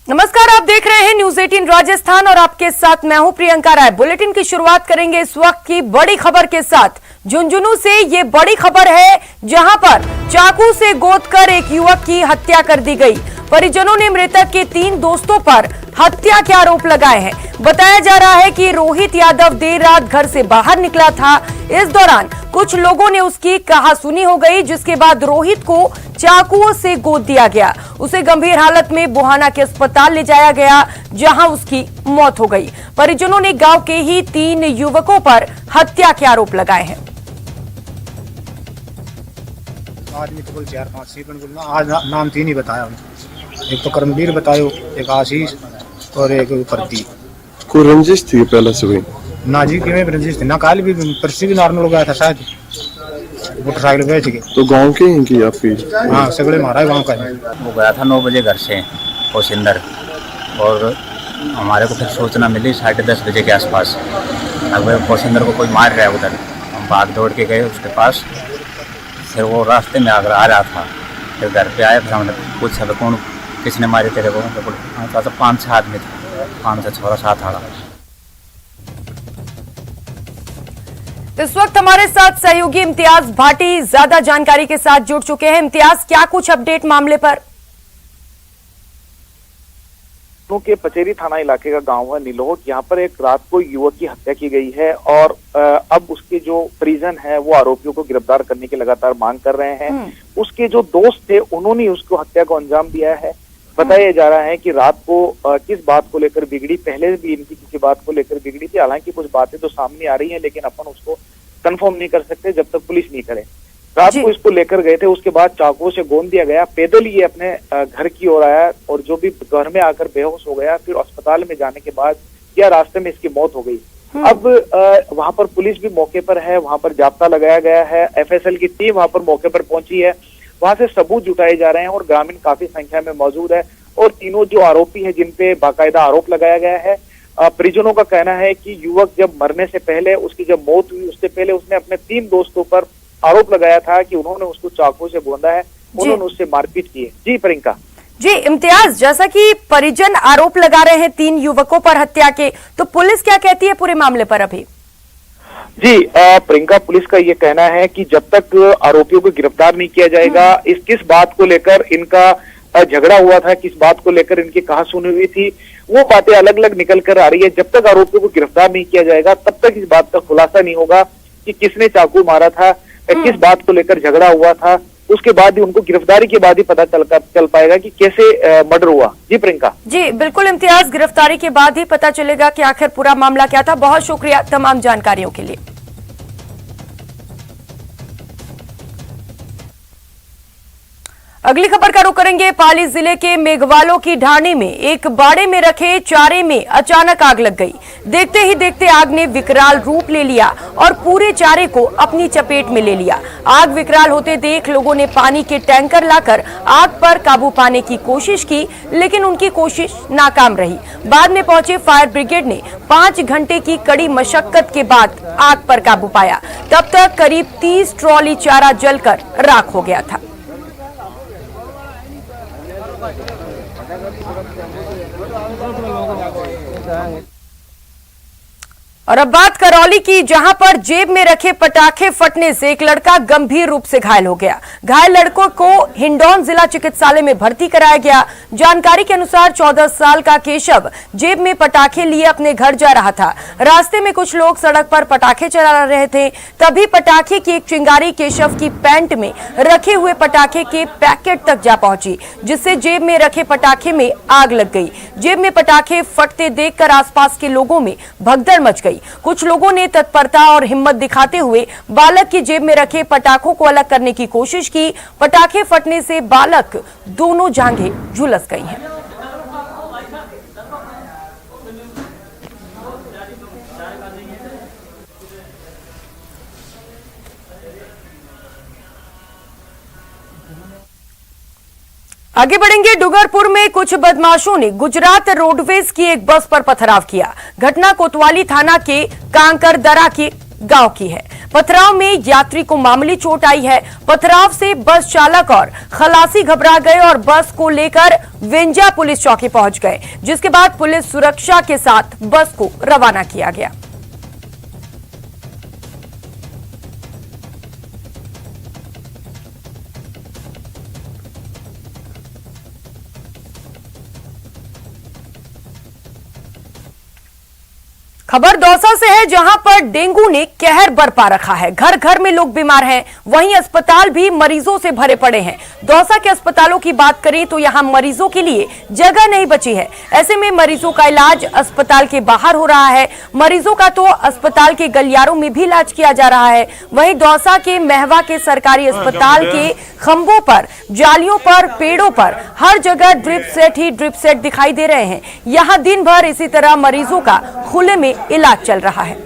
नमस्कार, आप देख रहे हैं न्यूज 18 राजस्थान और आपके साथ मैं हूं प्रियंका राय। बुलेटिन की शुरुआत करेंगे इस वक्त की बड़ी खबर के साथ। झुंझुनू से ये बड़ी खबर है, जहां पर चाकू से गोदकर एक युवक की हत्या कर दी गई। परिजनों ने मृतक के 3 दोस्तों पर हत्या के आरोप लगाए हैं। बताया जा रहा है कि रोहित यादव देर रात घर से बाहर निकला था। इस दौरान कुछ लोगों ने उसकी कहासुनी हो गई, जिसके बाद रोहित को चाकुओं से गोद दिया गया। उसे गंभीर हालत में बुहाना के अस्पताल ले जाया गया, जहां उसकी मौत हो गई। परिजनों ने गांव के ही 3 युवकों पर हत्या के आरोप लगाए हैं। आदमी तो बोल 4-5 सेकंड बोलना, आज नाम 3 ही बताया। एक तो कर्मवीर बतायो, एक आशीष और एक प्रदीप। कोई रंजिश थी पहले से हुई? ना जी किਵੇਂ रंजिश थी ना, काल भी परसी भी नॉर्मल हो गया था शायद, मोटरसाइकिल बेच के। तो गांव के हैं कि आपकी? हाँ, सगड़े मारा गाँव का। वो गया था 9 बजे घर से पोसिंदर, और हमारे को फिर सूचना मिली 10:30 बजे के आसपास। अब पोसिंदर को कोई मार रहा है उधर। हम भाग दौड़ के गए उसके पास। फिर वो रास्ते में आ रहा था। फिर घर पे आया, फिर हमने पूछा तो कौन किसने मारे तेरे को? तो 5-6 आदमी थे, 5 से 6 साथ आ रहा। इस वक्त हमारे साथ सहयोगी इम्तियाज भाटी ज्यादा जानकारी के साथ जुड़ चुके हैं। इम्तियाज, क्या कुछ अपडेट मामले पर? के पचेरी थाना इलाके का गांव है नीलोट। यहाँ पर एक रात को युवक की हत्या की गई है और अब उसके जो परिजन है वो आरोपियों को गिरफ्तार करने की लगातार मांग कर रहे हैं। उसके जो दोस्त थे उन्होंने उसको हत्या को अंजाम दिया है। बताया जा रहा है कि रात को किस बात को लेकर बिगड़ी, पहले भी इनकी किसी बात को लेकर बिगड़ी थी। हालांकि कुछ बातें तो सामने आ रही हैं, लेकिन अपन उसको कंफर्म नहीं कर सकते जब तक पुलिस नहीं करे। रात को इसको लेकर गए थे, उसके बाद चाकुओं से गोंद दिया गया। पैदल ये अपने घर की ओर आया और जो भी घर में आकर बेहोश हो गया। फिर अस्पताल में जाने के बाद या रास्ते में इसकी मौत हो गई। अब वहां पर पुलिस भी मौके पर है, वहां पर जाब्ता लगाया गया है। एफएसएल की टीम वहां पर मौके पर पहुंची है। वहां से सबूत जुटाए जा रहे हैं और ग्रामीण काफी संख्या में मौजूद है। और तीनों जो आरोपी है, जिन पे बाकायदा आरोप लगाया गया है, परिजनों का कहना है कि युवक जब मरने से पहले, उसकी जब मौत हुई उससे पहले उसने अपने 3 दोस्तों पर आरोप लगाया था कि उन्होंने उसको चाकू से गोंदा है, उन्होंने उससे मारपीट की है। जी प्रियंका। जी इम्तियाज, जैसा कि परिजन आरोप लगा रहे हैं 3 युवकों पर हत्या के, तो पुलिस क्या कहती है पूरे मामले पर अभी? जी प्रियंका, पुलिस का ये कहना है कि जब तक आरोपियों को गिरफ्तार नहीं किया जाएगा, इस किस बात को लेकर इनका झगड़ा हुआ था, किस बात को लेकर इनकी कहासुनी हुई थी, वो बातें अलग अलग निकल कर आ रही है। जब तक आरोपियों को गिरफ्तार नहीं किया जाएगा तब तक इस बात का खुलासा नहीं होगा कि किसने चाकू मारा था, किस बात को लेकर झगड़ा हुआ था। उसके बाद ही उनको गिरफ्तारी के बाद ही पता चल पाएगा कि कैसे मर्डर हुआ। जी प्रियंका। जी बिल्कुल इम्तियाज, गिरफ्तारी के बाद ही पता चलेगा कि आखिर पूरा मामला क्या था। बहुत शुक्रिया तमाम जानकारियों के लिए। अगली खबर का रुख करेंगे। पाली जिले के मेघवालों की ढाणी में एक बाड़े में रखे चारे में अचानक आग लग गई। देखते ही देखते आग ने विकराल रूप ले लिया और पूरे चारे को अपनी चपेट में ले लिया। आग विकराल होते देख लोगों ने पानी के टैंकर लाकर आग पर काबू पाने की कोशिश की, लेकिन उनकी कोशिश नाकाम रही। बाद में पहुंचे फायर ब्रिगेड ने 5 घंटे की कड़ी मशक्कत के बाद आग पर काबू पाया। तब तक करीब 30 ट्रॉली चारा जलकर राख हो गया था। और अब बात करौली की, जहां पर जेब में रखे पटाखे फटने से एक लड़का गंभीर रूप से घायल हो गया। घायल लड़कों को हिंडौन जिला चिकित्सालय में भर्ती कराया गया। जानकारी के अनुसार 14 साल का केशव जेब में पटाखे लिए अपने घर जा रहा था। रास्ते में कुछ लोग सड़क पर पटाखे चला रहे थे, तभी पटाखे की एक चिंगारी केशव की पैंट में रखे हुए पटाखे के पैकेट तक जा पहुंची, जिससे जेब में रखे पटाखे में आग लग गई। जेब में पटाखे फटते देखकर आसपास के लोगों में भगदड़ मच गई। कुछ लोगों ने तत्परता और हिम्मत दिखाते हुए बालक की जेब में रखे पटाखों को अलग करने की कोशिश की। पटाखे फटने से बालक दोनों जांघें झुलस गई हैं। आगे बढ़ेंगे। डूंगरपुर में कुछ बदमाशों ने गुजरात रोडवेज की एक बस पर पथराव किया। घटना कोतवाली थाना के कांकर दरा के गांव की है। पथराव में यात्री को मामूली चोट आई है। पथराव से बस चालक और खलासी घबरा गए और बस को लेकर विंजा पुलिस चौकी पहुंच गए, जिसके बाद पुलिस सुरक्षा के साथ बस को रवाना किया गया। खबर दौसा से है, जहां पर डेंगू ने कहर बरपा रखा है। घर घर में लोग बीमार हैं, वहीं अस्पताल भी मरीजों से भरे पड़े हैं। दौसा के अस्पतालों की बात करें तो यहां मरीजों के लिए जगह नहीं बची है। ऐसे में मरीजों का इलाज अस्पताल के बाहर हो रहा है। मरीजों का तो अस्पताल के गलियारों में भी इलाज किया जा रहा है। वहीं दौसा के महवा के सरकारी अस्पताल के खंभों पर, जालियों पर, पेड़ों पर हर जगह ड्रिप सेट दिखाई दे रहे हैं। यहां दिन भर इसी तरह मरीजों का खुले में इलाज चल रहा है।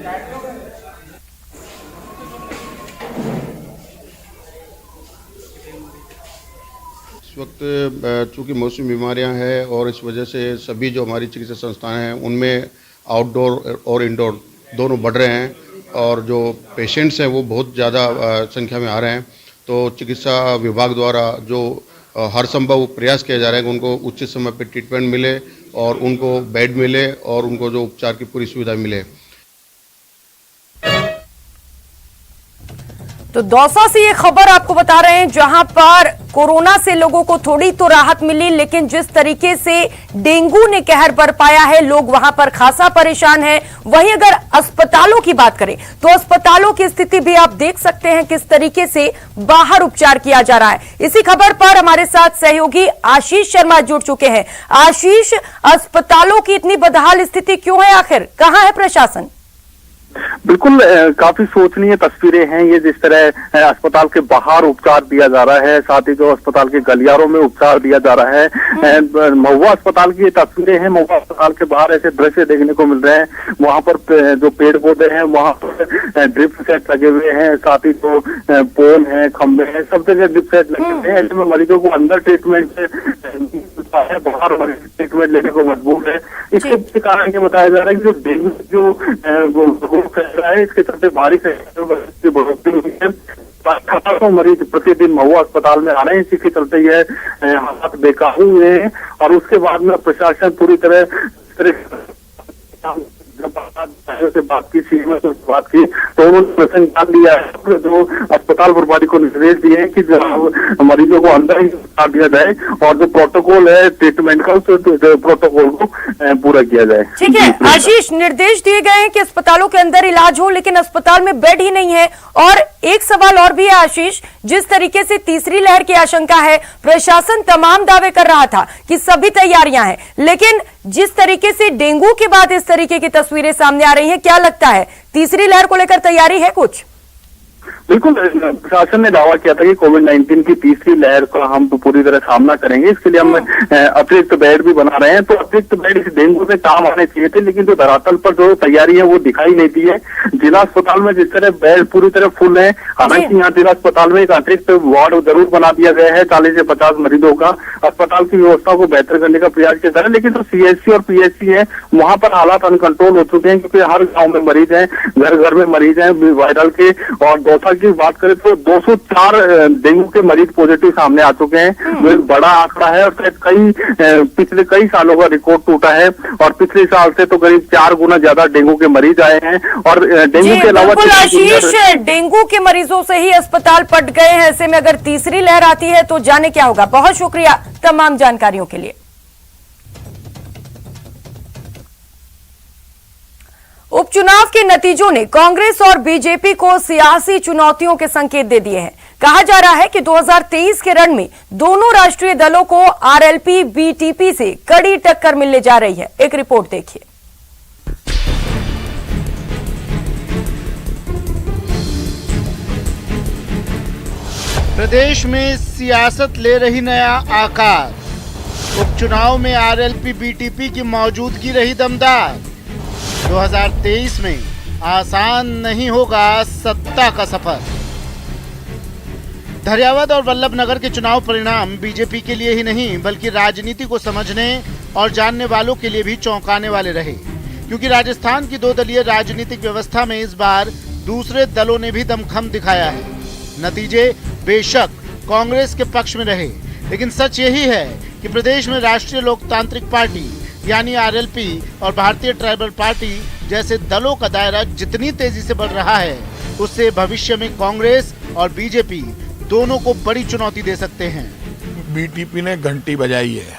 इस वक्त चूंकि मौसमी बीमारियां हैं और इस वजह से सभी जो हमारी चिकित्सा संस्थान हैं उनमें आउटडोर और इंडोर दोनों बढ़ रहे हैं और जो पेशेंट्स हैं वो बहुत ज़्यादा संख्या में आ रहे हैं। तो चिकित्सा विभाग द्वारा जो हर संभव प्रयास किया जा रहा है कि उनको उचित समय पर ट्रीटमेंट मिले और उनको बेड मिले और उनको जो उपचार की पूरी सुविधा मिले। तो दौसा से ये खबर आपको बता रहे हैं, जहां पर कोरोना से लोगों को थोड़ी तो राहत मिली, लेकिन जिस तरीके से डेंगू ने कहर बरपाया है, लोग वहां पर खासा परेशान हैं। वहीं अगर अस्पतालों की बात करें तो अस्पतालों की स्थिति भी आप देख सकते हैं किस तरीके से बाहर उपचार किया जा रहा है। इसी खबर पर हमारे साथ सहयोगी आशीष शर्मा जुड़ चुके हैं। आशीष, अस्पतालों की इतनी बदहाल स्थिति क्यों है, आखिर कहां है प्रशासन? बिल्कुल काफी सोचनीय तस्वीरें हैं ये, जिस तरह अस्पताल के बाहर उपचार दिया जा रहा है, साथ ही जो अस्पताल के गलियारों में उपचार दिया जा रहा है। महुआ अस्पताल की ये तस्वीरें हैं। महुआ अस्पताल के बाहर ऐसे दृश्य देखने को मिल रहे हैं। वहां पर जो पेड़ पौधे हैं वहां पर ड्रिप सेट लगे हुए हैं, साथ ही जो पोल है, खंभे हैं, सब जगह ड्रिप सेट लगे हुए हैं। ऐसे में मरीजों को अंदर ट्रीटमेंट है, बाहर ट्रीटमेंट लेने को मजबूर है। इसके कारण ये बताया जा रहा है कि जो डेंगू जो फैल रहा है, इसके चलते बारिश की बढ़ोतरी हुई है। हजारों मरीज प्रतिदिन महुआ अस्पताल में आ रहे हैं, इसी के चलते यह हालात बेकाबू हुए हैं। और उसके बाद में प्रशासन पूरी तरह से बात की, सीएम से बात की, तो उन्होंने प्रश्न डाल दिया है। जो अस्पताल प्रभारी को निर्देश दिए हैं कि मरीजों को अंदर ही डाल दिया जाए और जो प्रोटोकॉल है ट्रीटमेंट का, उस प्रोटोकॉल को पूरा किया जाए। ठीक है आशीष, निर्देश दिए गए हैं कि अस्पतालों के अंदर इलाज हो, लेकिन अस्पताल में बेड ही नहीं है। और एक सवाल और भी है आशीष, जिस तरीके से तीसरी लहर की आशंका है, प्रशासन तमाम दावे कर रहा था कि सभी तैयारियां हैं, लेकिन जिस तरीके से डेंगू के बाद इस तरीके की तस्वीरें सामने आ रही हैं, क्या लगता है तीसरी लहर को लेकर तैयारी है कुछ? बिल्कुल, प्रशासन ने दावा किया था कि कोविड-19 की तीसरी लहर का हम पूरी तरह सामना करेंगे। इसके लिए हम अतिरिक्त बेड भी बना रहे हैं। तो अतिरिक्त बेड इस डेंगू से काम आने चाहिए थे, लेकिन जो धरातल पर जो तैयारी है वो दिखाई नहीं दी है। जिला अस्पताल में जिस तरह बेड पूरी तरह फुल है, हालांकि यहाँ जिला अस्पताल में एक अतिरिक्त वार्ड जरूर बना दिया गया है 40 से 50 मरीजों का। अस्पताल की व्यवस्था को बेहतर करने का प्रयास किया जा रहा है, लेकिन जो CHC और PHC है वहां पर हालात अनकंट्रोल हो चुके हैं, क्योंकि हर गाँव में मरीज है, घर घर में मरीज है वायरल के। और दौसा की बात करें तो 204 डेंगू के मरीज पॉजिटिव सामने आ चुके हैं, जो एक बड़ा आंकड़ा है। और पिछले कई सालों का रिकॉर्ड टूटा है और पिछले साल से तो करीब 4 गुना ज्यादा डेंगू के मरीज आए हैं। और डेंगू के अलावा आशीष, डेंगू के मरीजों से ही अस्पताल पट गए हैं। ऐसे में अगर तीसरी लहर आती है तो जाने क्या होगा। बहुत शुक्रिया तमाम जानकारियों के लिए। उपचुनाव के नतीजों ने कांग्रेस और बीजेपी को सियासी चुनौतियों के संकेत दे दिए हैं। कहा जा रहा है कि 2023 के रण में दोनों राष्ट्रीय दलों को आरएलपी बीटीपी से कड़ी टक्कर मिलने जा रही है। एक रिपोर्ट देखिए। प्रदेश में सियासत ले रही नया आकार। उपचुनाव में आरएलपी बीटीपी की मौजूदगी रही दमदार। 2023 में आसान नहीं होगा सत्ता का सफर। धरियावद और वल्लभनगर के चुनाव परिणाम बीजेपी के लिए ही नहीं बल्कि राजनीति को समझने और जानने वालों के लिए भी चौंकाने वाले रहे, क्योंकि राजस्थान की 2 दलीय राजनीतिक व्यवस्था में इस बार दूसरे दलों ने भी दमखम दिखाया है। नतीजे बेशक कांग्रेस के पक्ष में रहे, लेकिन सच यही है कि प्रदेश में राष्ट्रीय लोकतांत्रिक पार्टी यानी आरएलपी और भारतीय ट्राइबल पार्टी जैसे दलों का दायरा जितनी तेजी से बढ़ रहा है, उससे भविष्य में कांग्रेस और बीजेपी दोनों को बड़ी चुनौती दे सकते हैं। बीटीपी ने घंटी बजाई है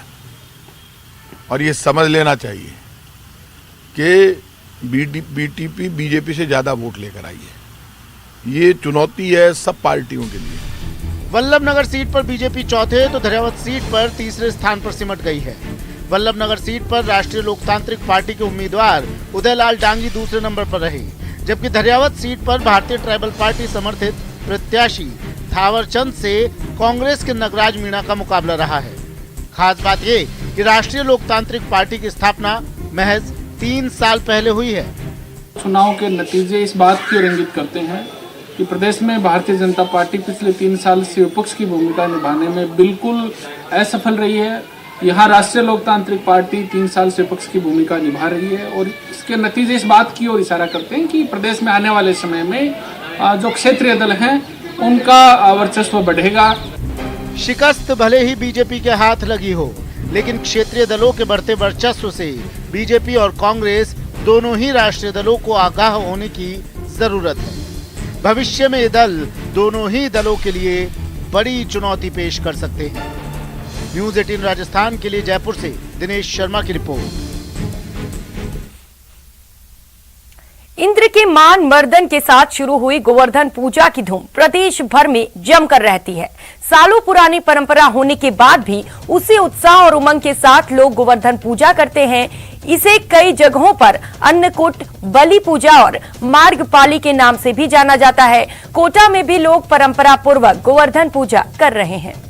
और ये समझ लेना चाहिए कि बीटीपी बीजेपी से ज्यादा वोट लेकर आई है। ये चुनौती है सब पार्टियों के लिए। वल्लभनगर सीट पर बीजेपी चौथे तो धैर्यवत सीट पर तीसरे स्थान पर सिमट गई है। वल्लभनगर सीट पर राष्ट्रीय लोकतांत्रिक पार्टी के उम्मीदवार उदयलाल डांगी दूसरे नंबर पर रहे, जबकि धैर्यवत सीट पर भारतीय ट्राइबल पार्टी समर्थित प्रत्याशी थावरचंद से कांग्रेस के नगराज मीणा का मुकाबला रहा है। खास बात ये कि राष्ट्रीय लोकतांत्रिक पार्टी की स्थापना महज 3 साल पहले हुई है। चुनाव के नतीजे इस बात की ओर इंगित करते हैं कि प्रदेश में भारतीय जनता पार्टी पिछले 3 साल से विपक्ष की भूमिका निभाने में बिल्कुल असफल रही है। यहाँ राष्ट्रीय लोकतांत्रिक पार्टी 3 साल से विपक्ष की भूमिका निभा रही है और इसके नतीजे इस बात की ओर इशारा करते हैं कि प्रदेश में आने वाले समय में जो क्षेत्रीय दल हैं उनका वर्चस्व बढ़ेगा। शिकस्त भले ही बीजेपी के हाथ लगी हो, लेकिन क्षेत्रीय दलों के बढ़ते वर्चस्व से बीजेपी और कांग्रेस दोनों ही राष्ट्रीय दलों को आगाह होने की जरूरत है। भविष्य में ये दल दोनों ही दलों के लिए बड़ी चुनौती पेश कर सकते हैं। न्यूज़ 18 राजस्थान के लिए जयपुर से दिनेश शर्मा की रिपोर्ट। इंद्र के मान मर्दन के साथ शुरू हुई गोवर्धन पूजा की धूम प्रदेश भर में जमकर रहती है। सालों पुरानी परंपरा होने के बाद भी उसी उत्साह और उमंग के साथ लोग गोवर्धन पूजा करते हैं। इसे कई जगहों पर अन्नकूट, बलि पूजा और मार्गपाली के नाम से भी जाना जाता है। कोटा में भी लोग परंपरा पूर्वक गोवर्धन पूजा कर रहे हैं।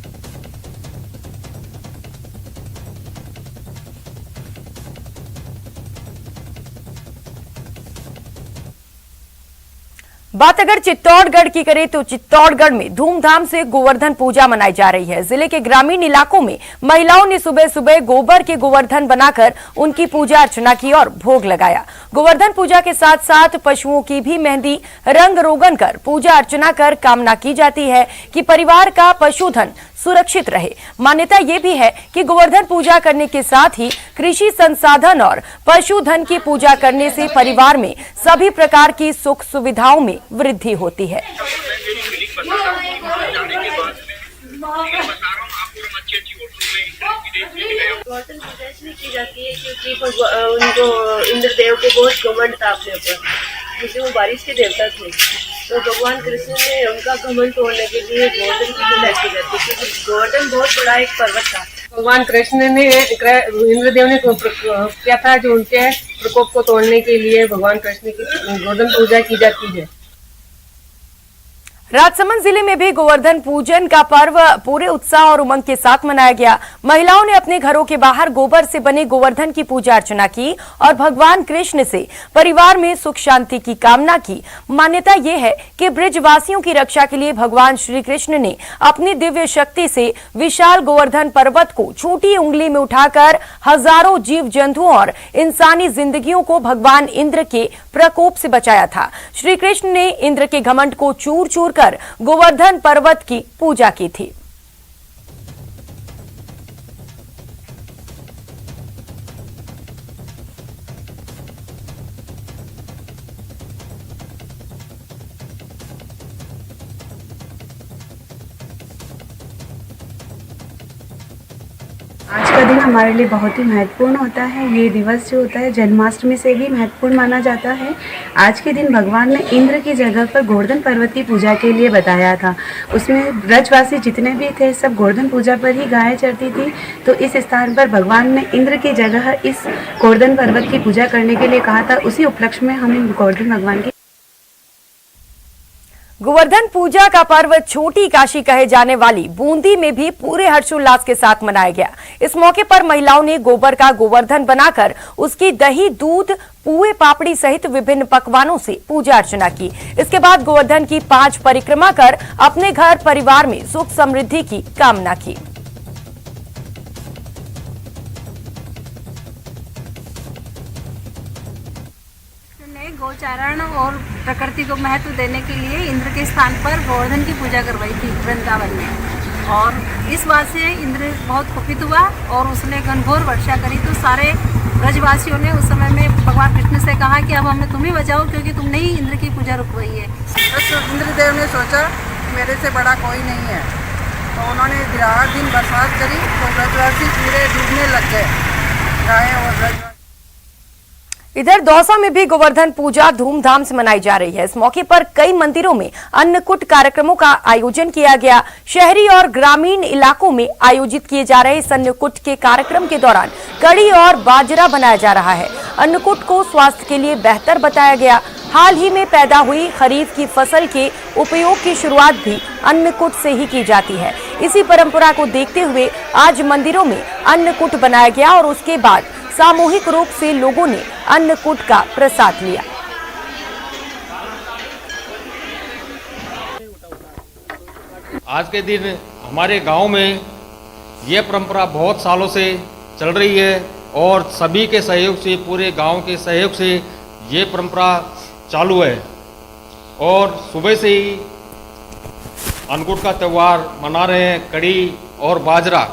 बात अगर चित्तौड़गढ़ की करें तो चित्तौड़गढ़ में धूमधाम से गोवर्धन पूजा मनाई जा रही है। जिले के ग्रामीण इलाकों में महिलाओं ने सुबह सुबह गोबर के गोवर्धन बनाकर उनकी पूजा अर्चना की और भोग लगाया। गोवर्धन पूजा के साथ साथ पशुओं की भी मेहंदी रंग रोगन कर पूजा अर्चना कर कामना की जाती है कि परिवार का पशुधन सुरक्षित रहे। मान्यता ये भी है कि गोवर्धन पूजा करने के साथ ही कृषि संसाधन और पशुधन की पूजा करने से परिवार में सभी प्रकार की सुख सुविधाओं में वृद्धि होती है। गोवर्धन पूजा इसलिए की जाती है क्योंकि उनको इंद्र देव के बहुत घमंड था अपने ऊपर, क्योंकि वो बारिश के देवता थे। तो भगवान कृष्ण ने उनका घमंड तोड़ने के लिए गोवर्धन की पूजा की जाती है, क्योंकि गोवर्धन बहुत बड़ा एक पर्वत था। भगवान कृष्ण ने इंद्रदेव ने किया था जो उनके प्रकोप को तोड़ने के लिए भगवान कृष्ण की गोवर्धन पूजा की जाती है। राजसमंद जिले में भी गोवर्धन पूजन का पर्व पूरे उत्साह और उमंग के साथ मनाया गया। महिलाओं ने अपने घरों के बाहर गोबर से बने गोवर्धन की पूजा अर्चना की और भगवान कृष्ण से परिवार में सुख शांति की कामना की। मान्यता ये है कि ब्रजवासियों की रक्षा के लिए भगवान श्री कृष्ण ने अपनी दिव्य शक्ति से विशाल गोवर्धन पर्वत को छोटी उंगली में उठाकर हजारों जीव जंतुओं और इंसानी जिंदगियों को भगवान इंद्र के प्रकोप से बचाया था। श्री कृष्ण ने इंद्र के घमंड को चूर चूर कर गोवर्धन पर्वत की पूजा की थी। आज का दिन हमारे लिए बहुत ही महत्वपूर्ण होता है। ये दिवस जो होता है जन्माष्टमी से भी महत्वपूर्ण माना जाता है। आज के दिन भगवान ने इंद्र की जगह पर गोवर्धन पर्वत की पूजा के लिए बताया था। उसमें ब्रजवासी जितने भी थे सब गोवर्धन पूजा पर ही गायें चढ़ती थी। तो इस स्थान पर भगवान ने इंद्र की जगह इस गोवर्धन पर्वत की पूजा करने के लिए कहा था। उसी उपलक्ष्य में हम गोवर्धन भगवान की गोवर्धन पूजा का पर्व छोटी काशी कहे जाने वाली बूंदी में भी पूरे हर्षोल्लास के साथ मनाया गया। इस मौके पर महिलाओं ने गोबर का गोवर्धन बनाकर उसकी दही, दूध, पुए, पापड़ी सहित विभिन्न पकवानों से पूजा अर्चना की। इसके बाद गोवर्धन की 5 परिक्रमा कर अपने घर परिवार में सुख समृद्धि की कामना की। गोचारण और प्रकृति को महत्व देने के लिए इंद्र के स्थान पर गोवर्धन की पूजा करवाई थी वृंदावन में। और इस बात से इंद्र बहुत कुपित हुआ और उसने घनघोर वर्षा करी। तो सारे ब्रजवासियों ने उस समय में भगवान कृष्ण से कहा कि अब हमें तुम ही बचाओ, क्योंकि तुमने ही इंद्र की पूजा रुकवाई है। तो इंद्रदेव ने सोचा मेरे से बड़ा कोई नहीं है, तो उन्होंने रात दिन बरसात करी तो ब्रजवासी पूरे डूबने लग गए, गायें और ब्रजवासी। इधर दौसा में भी गोवर्धन पूजा धूमधाम से मनाई जा रही है। इस मौके पर कई मंदिरों में अन्नकूट कार्यक्रमों का आयोजन किया गया। शहरी और ग्रामीण इलाकों में आयोजित किए जा रहे इस अन्नकूट के कार्यक्रम के दौरान कड़ी और बाजरा बनाया जा रहा है। अन्नकूट को स्वास्थ्य के लिए बेहतर बताया गया। हाल ही में पैदा हुई खरीफ की फसल के उपयोग की शुरुआत भी अन्नकूट से ही की जाती है। इसी परंपरा को देखते हुए आज मंदिरों में अन्नकूट बनाया गया और उसके बाद सामूहिक रूप से लोगों ने अन्नकूट का प्रसाद लिया। आज के दिन हमारे गांव में ये परंपरा बहुत सालों से चल रही है और सभी के सहयोग से, पूरे गांव के सहयोग से ये परंपरा चालू है और सुबह से ही अन्नकूट का त्यौहार मना रहे हैं। कड़ी और बाजरा।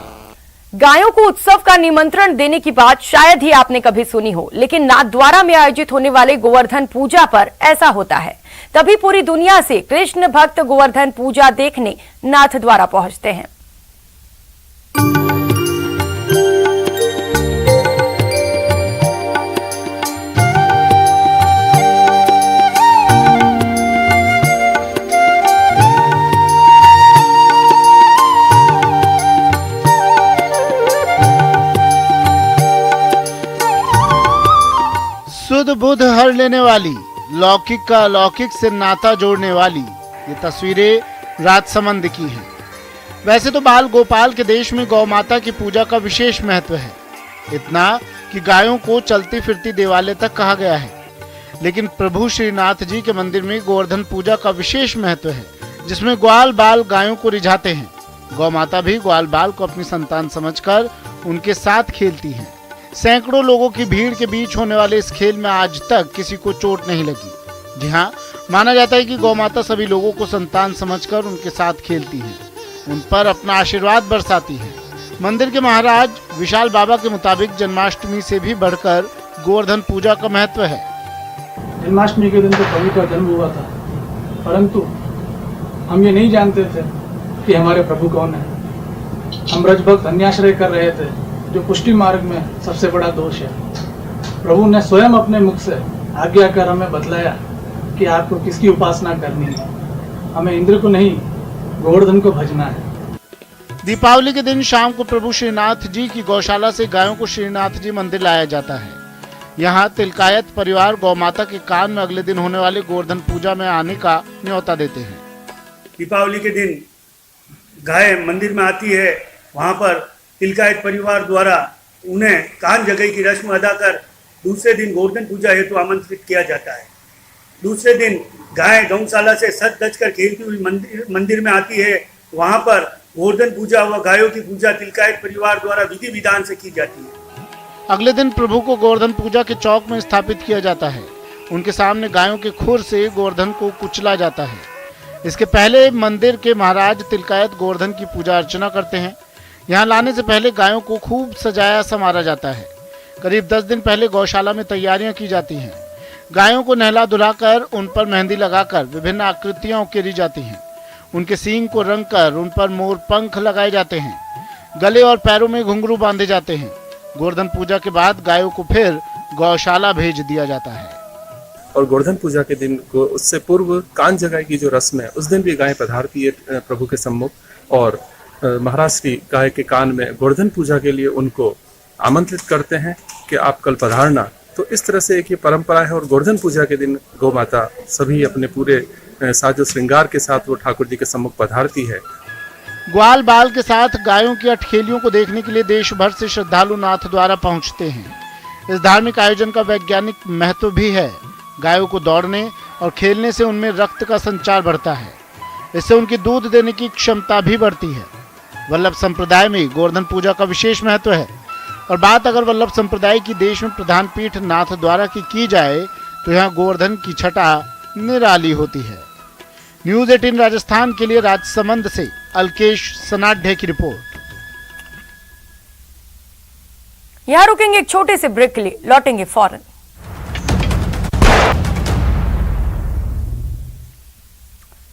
गायों को उत्सव का निमंत्रण देने की बात शायद ही आपने कभी सुनी हो, लेकिन नाथद्वारा में आयोजित होने वाले गोवर्धन पूजा पर ऐसा होता है। तभी पूरी दुनिया से कृष्ण भक्त गोवर्धन पूजा देखने नाथद्वारा पहुंचते हैं। शुद्ध बुद्ध हर लेने वाली, लौकिक का अलौकिक से नाता जोड़ने वाली ये तस्वीरें राजसमंद की हैं। वैसे तो बाल गोपाल के देश में गौ माता की पूजा का विशेष महत्व है, इतना कि गायों को चलती फिरती देवालय तक कहा गया है। लेकिन प्रभु श्रीनाथ जी के मंदिर में गोवर्धन पूजा का विशेष महत्व है, जिसमें ग्वाल बाल गायों को रिझाते हैं। गौ माता भी ग्वाल बाल को अपनी संतान समझकर उनके साथ खेलती हैं। सैकड़ों लोगों की भीड़ के बीच होने वाले इस खेल में आज तक किसी को चोट नहीं लगी। जी हाँ, माना जाता है कि गौ माता सभी लोगों को संतान समझकर उनके साथ खेलती हैं, उन पर अपना आशीर्वाद बरसाती है। मंदिर के महाराज विशाल बाबा के मुताबिक जन्माष्टमी से भी बढ़कर गोवर्धन पूजा का महत्व है। जन्माष्टमी के दिन तो प्रभु का जन्म हुआ था, परंतु हम ये नहीं जानते थे कि हमारे प्रभु कौन है। हम ब्रजभक्त अन्याश्रय कर रहे थे, जो पुष्टि मार्ग में सबसे बड़ा दोष है। प्रभु ने स्वयं अपने मुख से आज्ञा कर हमें बतलाया कि आपको किसकी उपासना करनी है। हमें इंद्र को नहीं, गोवर्धन को भजना है। दीपावली के दिन शाम को प्रभु श्रीनाथ जी की गौशाला से गायों को श्रीनाथ जी मंदिर लाया जाता है। यहाँ तिलकायत परिवार गौ माता के कान में अगले दिन होने वाले गोवर्धन पूजा में आने का न्योता देते हैं। दीपावली के दिन गाय मंदिर में आती है, वहाँ पर तिलकायत परिवार द्वारा उन्हें कान जगई की रस्म अदा कर दूसरे दिन गोवर्धन पूजा हेतु आमंत्रित किया जाता है। दूसरे दिन गाय गौशाला से सज धज कर खेलती हुई मंदिर में आती है, वहाँ पर गोवर्धन पूजा व गायों की पूजा तिलकायत परिवार द्वारा विधि विधान से की जाती है। अगले दिन प्रभु को गोवर्धन पूजा के चौक में स्थापित किया जाता है। उनके सामने गायों के खुर से गोवर्धन को कुचला जाता है। इसके पहले मंदिर के महाराज तिलकायत गोवर्धन की पूजा अर्चना करते हैं। यहाँ लाने से पहले गायों को खूब सजाया संवारा जाता है। करीब 10 दिन पहले गौशाला में तैयारियां की जाती हैं। गायों को नहला धुलाकर उन पर मेहंदी लगाकर विभिन्न आकृतियां उकेरी जाती हैं। उनके सींग को रंगकर उन पर मोर पंख लगाए जाते हैं। गले और पैरों में घुंघरू बांधे जाते हैं। गोवर्धन पूजा के बाद गायों को फिर गौशाला भेज दिया जाता है। और गोवर्धन पूजा के दिन को उससे पूर्व कान जगाई की जो रस्म है, उस दिन भी गाय पधारती है प्रभु के सम्मुख और महाराज श्री गाय के कान में गोवर्धन पूजा के लिए उनको आमंत्रित करते हैं कि आप कल पधारना। तो इस तरह से एक ये परंपरा है और गोवर्धन पूजा के दिन गौ माता सभी अपने पूरे साजो श्रृंगार के साथ वो ठाकुर जी के सम्मुख पधारती है। ग्वाल बाल के साथ गायों की अठखेलियों को देखने के लिए देश भर से श्रद्धालु नाथद्वारा पहुंचते हैं। इस धार्मिक आयोजन का वैज्ञानिक महत्व भी है। गायों को दौड़ने और खेलने से उनमें रक्त का संचार बढ़ता है। इससे उनकी दूध देने की क्षमता भी बढ़ती है। वल्लभ संप्रदाय में गोवर्धन पूजा का विशेष महत्व है। और बात अगर वल्लभ संप्रदाय की देश में प्रधान पीठ नाथद्वारा की जाए तो यहाँ गोवर्धन की छटा निराली होती है। न्यूज 18 राजस्थान के लिए राजसमंद से अल्केश सनाढे की रिपोर्ट। यहां रुकेंगे एक छोटे से ब्रेक के लिए, लौटेंगे फौरन।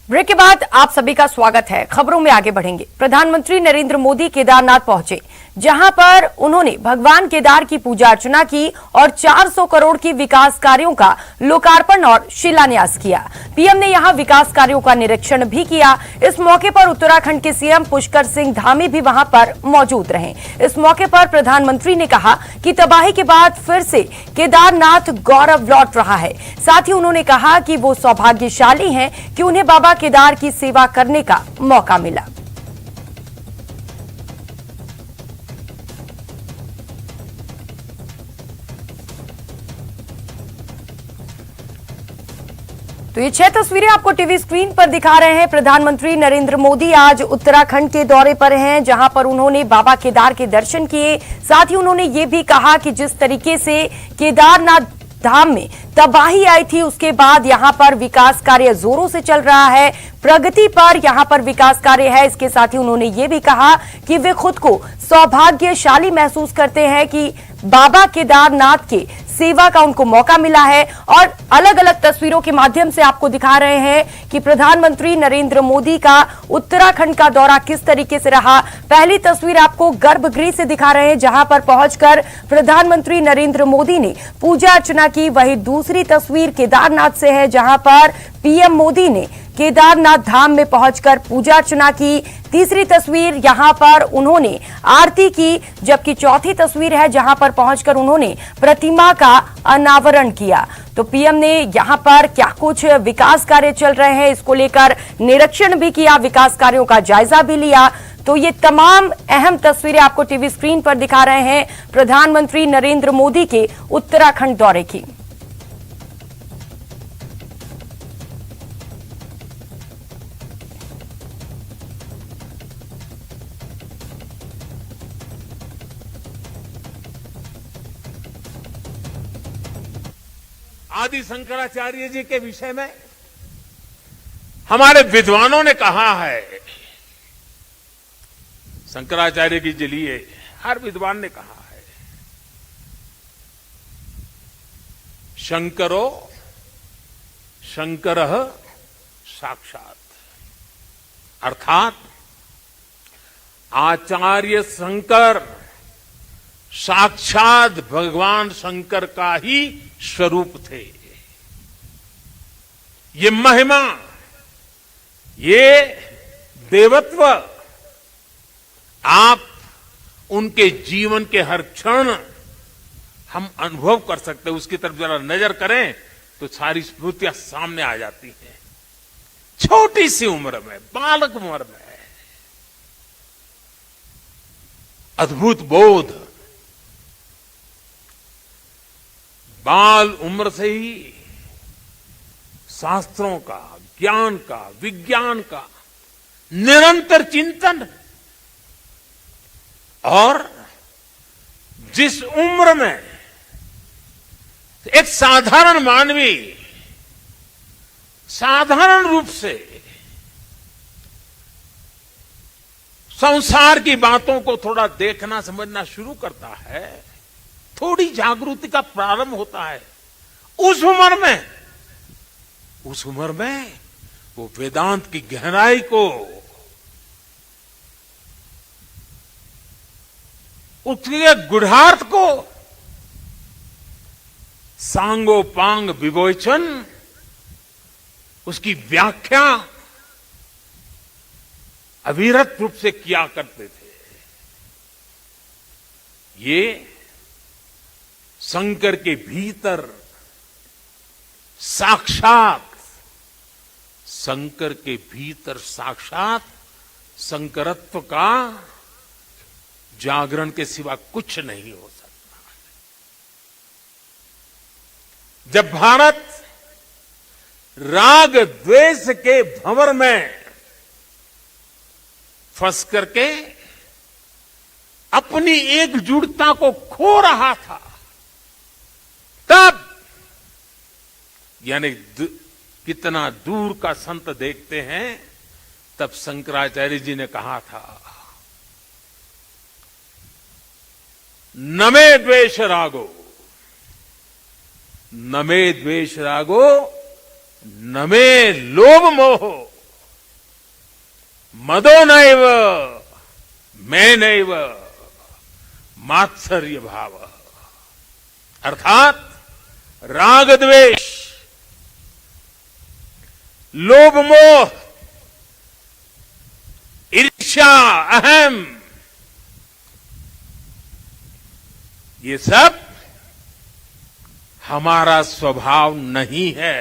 ब्रेक के बाद आप सभी का स्वागत है। खबरों में आगे बढ़ेंगे। प्रधानमंत्री नरेंद्र मोदी केदारनाथ पहुंचे, जहां पर उन्होंने भगवान केदार की पूजा अर्चना की और 400 करोड़ की विकास कार्यों का लोकार्पण और शिलान्यास किया। पीएम ने यहां विकास कार्यों का निरीक्षण भी किया। इस मौके पर उत्तराखंड के सीएम पुष्कर सिंह धामी भी वहां पर मौजूद रहे। इस मौके पर प्रधानमंत्री ने कहा कि तबाही के बाद फिर से केदारनाथ गौरव लौट रहा है। साथ ही उन्होंने कहा कि वो सौभाग्यशाली हैं कि उन्हें बाबा केदार की सेवा करने का मौका मिला। तो ये 6 तस्वीरें आपको टीवी स्क्रीन पर दिखा रहे हैं। प्रधानमंत्री नरेंद्र मोदी आज उत्तराखंड के दौरे पर हैं, जहां पर उन्होंने बाबा केदार के दर्शन किए। साथ ही उन्होंने ये भी कहा कि जिस तरीके से केदारनाथ धाम में तबाही आई थी, उसके बाद यहां पर विकास कार्य जोरों से चल रहा है। प्रगति पर यहां पर विकास कार्य है। इसके साथ ही उन्होंने ये भी कहा कि वे खुद को सौभाग्यशाली महसूस करते हैं कि बाबा केदारनाथ के सेवा का उनको मौका मिला है। और अलग अलग तस्वीरों के माध्यम से आपको दिखा रहे हैं कि प्रधानमंत्री नरेंद्र मोदी का उत्तराखंड का दौरा किस तरीके से रहा। पहली तस्वीर आपको गर्भगृह से दिखा रहे हैं, जहां पर पहुंचकर प्रधानमंत्री नरेंद्र मोदी ने पूजा अर्चना की। वहीं दूसरी तस्वीर केदारनाथ से है, जहां पर पीएम मोदी ने केदारनाथ धाम में पहुंचकर पूजा अर्चना की। तीसरी तस्वीर यहां पर उन्होंने आरती की, जबकि चौथी तस्वीर है जहां पर पहुंचकर उन्होंने प्रतिमा का अनावरण किया। तो पीएम ने यहां पर क्या कुछ विकास कार्य चल रहे हैं, इसको लेकर निरीक्षण भी किया, विकास कार्यों का जायजा भी लिया। तो ये तमाम अहम तस्वीरें आपको टीवी स्क्रीन पर दिखा रहे हैं प्रधानमंत्री नरेंद्र मोदी के उत्तराखंड दौरे की। आदि शंकराचार्य जी के विषय में हमारे विद्वानों ने कहा है, शंकराचार्य के लिए हर विद्वान ने कहा है, शंकरो शंकरः साक्षात, अर्थात आचार्य शंकर साक्षात भगवान शंकर का ही स्वरूप थे। ये महिमा, ये देवत्व आप उनके जीवन के हर क्षण हम अनुभव कर सकते हैं। उसकी तरफ जरा नजर करें तो सारी स्मृतियां सामने आ जाती हैं। छोटी सी उम्र में, बालक उम्र में अद्भुत बोध, बाल उम्र से ही शास्त्रों का, ज्ञान का, विज्ञान का निरंतर चिंतन, और जिस उम्र में एक साधारण मानवी साधारण रूप से संसार की बातों को थोड़ा देखना समझना शुरू करता है, थोड़ी जागृति का प्रारंभ होता है, उस उम्र में वो वेदांत की गहराई को, उसके गुढ़ार्थ को सांगोपांग विवेचन, उसकी व्याख्या अविरत रूप से किया करते थे। ये शंकर के भीतर साक्षात, शंकर के भीतर साक्षात शंकरत्व का जागरण के सिवा कुछ नहीं हो सकता। जब भारत राग द्वेष के भंवर में फंस करके अपनी एकजुटता को खो रहा था, तब यानी कितना दूर का संत देखते हैं, तब शंकराचार्य जी ने कहा था, न मे द्वेष रागो, न मे द्वेष रागो, न मे लोभ मोह, मदो नैव मैं नैव मात्सर्य भाव। अर्थात राग द्वेष, लोभ मोह, ईर्ष्या, अहम, ये सब हमारा स्वभाव नहीं है।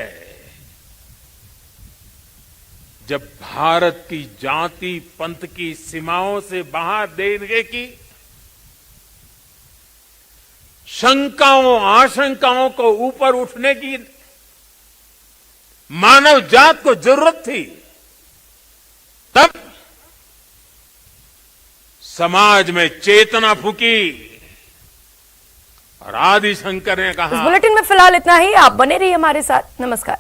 जब भारत की जाति पंथ की सीमाओं से बाहर देखने की शंकाओं आशंकाओं को ऊपर उठने की मानव जात को जरूरत थी, तब समाज में चेतना फूकी और आदि शंकर ने कहा। इस बुलेटिन में फिलहाल इतना ही। आप बने रहिए हमारे साथ। नमस्कार।